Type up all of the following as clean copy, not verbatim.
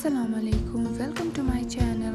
अस्सलाम वालेकुम, welcome to my channel.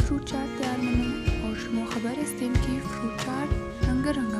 फ्रूटचाट तैयार मनो और शुमो खबर हस्तेम की फ्रूटचाट रंग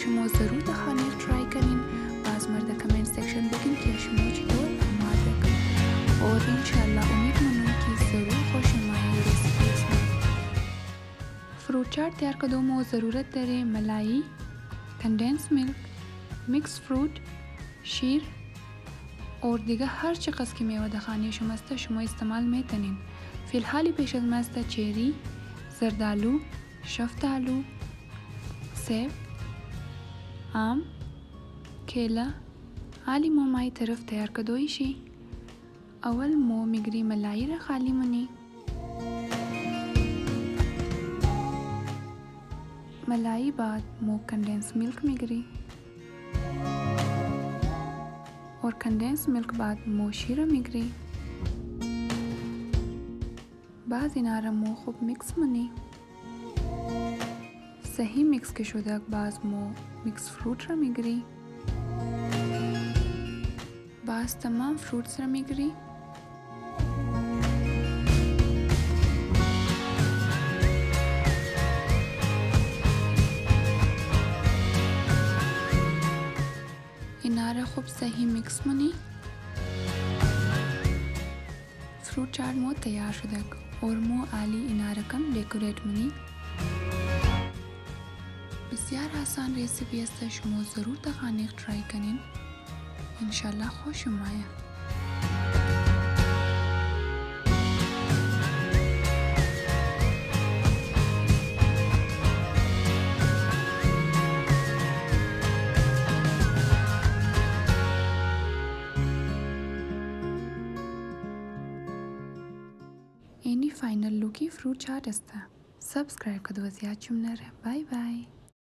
शुमो ज़रूर तखाने ट्राई करें. बाज़ मर्द कमेंट सेक्शन बगिन किया शुमो चतोर आमाद और इंशाल्लाह उम्मीद मनो कि ज़रूर खुश हमारी रेसिपी. फ्रूटचाट तैयार कदों मो ज़रूरत दरे मलाई, कंडेंस मिल्क, मिक्स फ्रूट, शीर और दिगर हर चकस की मेवा दखानी शुमस्ता शुमो इस्तेमाल में तनिन. फ़िलहाल पेश मस्ता चेरी, जरदालू, शफ्तालू, सेब, आम, केला आली मो माई तरफ तैयार कदोई शी. अवल मो मिगरी मलाई र खाली मनी मलाई बाद मो कंडेंस मिल्क मिगरी और कंडेंस मिल्क बाद मो शीरा मिगरी बाद इनारा मो खूब मिक्स मनी सही मिक्स के शुदक बाज मो मिक्स फ्रूट र मिगरी बाज तमाम फ्रूट्स र मिगरी इनारा खूब सही मिक्स मनी फ्रूट चाट मो तैयार शुदक और मो आली इनारा कम डेकोरेट मनी. बसियार आसान रेसिपी है शुमो ज़रूर तखाने ट्राई करें. इंशाल्लाह खुश हुमाया. एनी फाइनल लुकी फ्रूट चाट अस्ता सब्सक्राइब कर दो. Bye bye.